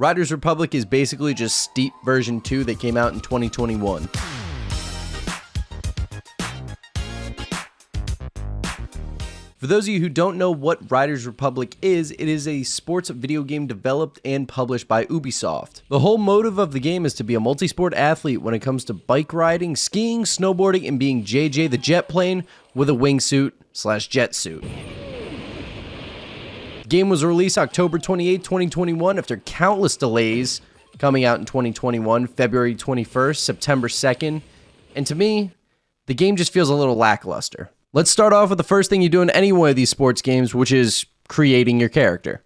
Riders Republic is basically just Steep version 2 that came out in 2021. For those of you who don't know what Riders Republic is, it is a sports video game developed and published by Ubisoft. The whole motive of the game is to be a multi-sport athlete when it comes to bike riding, skiing, snowboarding, and being JJ the jet plane with a wingsuit/jet suit. The game was released October 28, 2021 after countless delays, coming out in 2021, February 21st, September 2nd, and to me, the game just feels a little lackluster. Let's start off with the first thing you do in any one of these sports games, which is creating your character.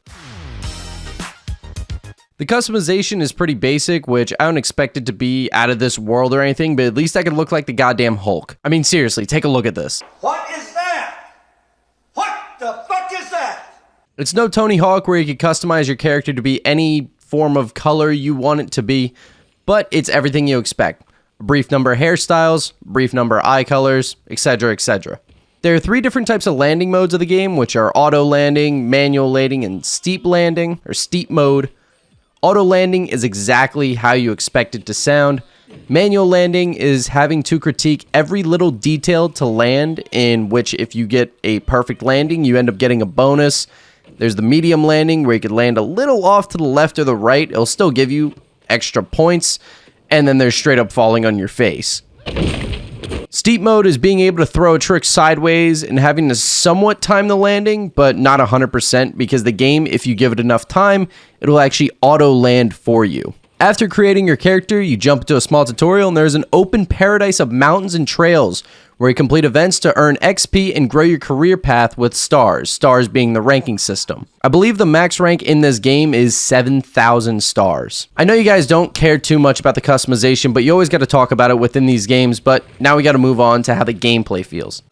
The customization is pretty basic, which I don't expect it to be out of this world or anything, but at least I could look like the goddamn Hulk. I mean, seriously, take a look at this. What is that? What the fuck is that? It's no Tony Hawk where you can customize your character to be any form of color you want it to be, but it's everything you expect. A brief number of hairstyles, brief number of eye colors, etc., etc. There are 3 different types of landing modes of the game, which are auto landing, manual landing, and steep landing, or steep mode. Auto landing is exactly how you expect it to sound. Manual landing is having to critique every little detail to land, in which if you get a perfect landing, you end up getting a bonus. There's the medium landing, where you could land a little off to the left or the right. It'll still give you extra points. And then there's straight up falling on your face. Steep mode is being able to throw a trick sideways and having to somewhat time the landing, but not 100%, because the game, if you give it enough time, it'll actually auto land for you. After creating your character, you jump into a small tutorial, and there's an open paradise of mountains and trails where you complete events to earn XP and grow your career path with stars, stars being the ranking system. I believe the max rank in this game is 7,000 stars. I know you guys don't care too much about the customization, but you always got to talk about it within these games, but now we got to move on to how the gameplay feels.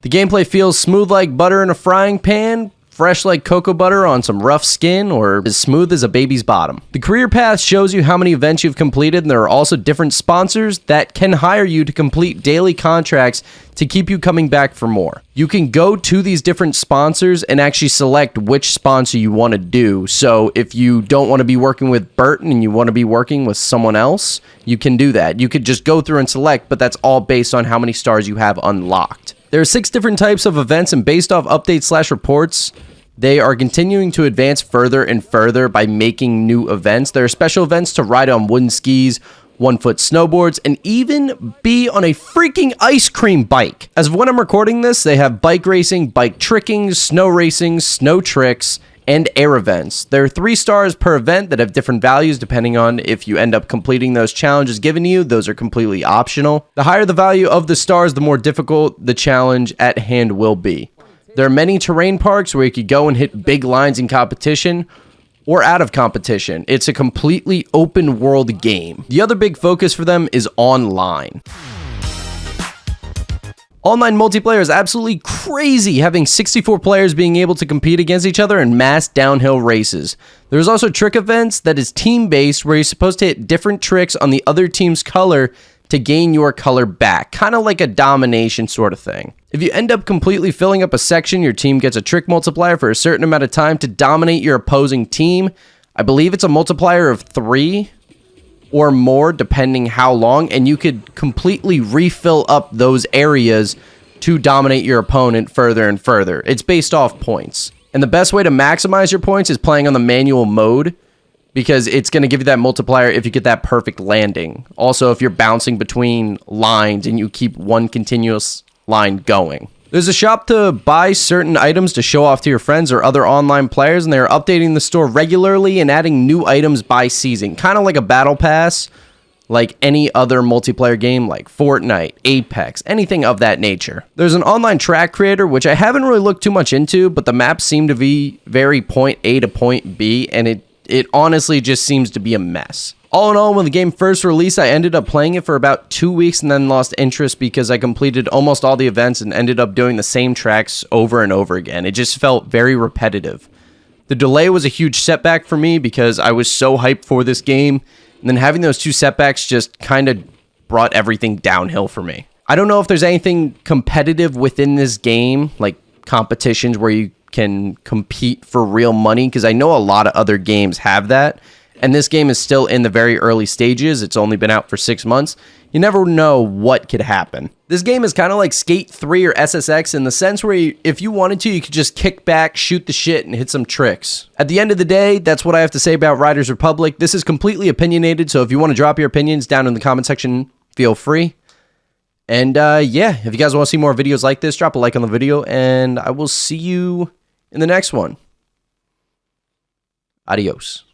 The gameplay feels smooth like butter in a frying pan, fresh like cocoa butter on some rough skin, or as smooth as a baby's bottom. The career path shows you how many events you've completed, and there are also different sponsors that can hire you to complete daily contracts to keep you coming back for more. You can go to these different sponsors and actually select which sponsor you want to do. So if you don't want to be working with Burton and you want to be working with someone else, you can do that. You could just go through and select, but that's all based on how many stars you have unlocked. There are 6 different types of events, and based off updates/reports, they are continuing to advance further and further by making new events. There are special events to ride on wooden skis, 1-foot snowboards, and even be on a freaking ice cream bike. As of when I'm recording this, they have bike racing, bike tricking, snow racing, snow tricks, and air events. There are 3 stars per event that have different values depending on if you end up completing those challenges given to you. Those are completely optional. The higher the value of the stars, the more difficult the challenge at hand will be. There are many terrain parks where you could go and hit big lines in competition or out of competition. It's a completely open world game. The other big focus for them is online. Online multiplayer is absolutely crazy, having 64 players being able to compete against each other in mass downhill races. There's also trick events that is team-based, where you're supposed to hit different tricks on the other team's color to gain your color back, kind of like a domination sort of thing. If you end up completely filling up a section, your team gets a trick multiplier for a certain amount of time to dominate your opposing team. I believe it's a multiplier of 3 or more, depending how long, and you could completely refill up those areas to dominate your opponent further and further. It's based off points. And the best way to maximize your points is playing on the manual mode, because it's going to give you that multiplier if you get that perfect landing. Also, if you're bouncing between lines and you keep one continuous line going. There's a shop to buy certain items to show off to your friends or other online players, and they're updating the store regularly and adding new items by season. Kind of like a battle pass, like any other multiplayer game like Fortnite, Apex, anything of that nature. There's an online track creator, which I haven't really looked too much into, but the maps seem to be very point A to point B, and it honestly just seems to be a mess. All in all, when the game first released, I ended up playing it for about 2 weeks and then lost interest because I completed almost all the events and ended up doing the same tracks over and over again. It just felt very repetitive. The delay was a huge setback for me because I was so hyped for this game, and then having those 2 setbacks just kind of brought everything downhill for me. I don't know if there's anything competitive within this game, like competitions where you can compete for real money, because I know a lot of other games have that, and this game is still in the very early stages. It's only been out for 6 months. You never know what could happen. This game is kind of like Skate 3 or SSX in the sense where if you wanted to, you could just kick back, shoot the shit, and hit some tricks. At the end of the day, that's what I have to say about Riders Republic. This is completely opinionated, so if you want to drop your opinions down in the comment section, feel free. And yeah, if you guys want to see more videos like this, drop a like on the video, and I will see you in the next one. Adios.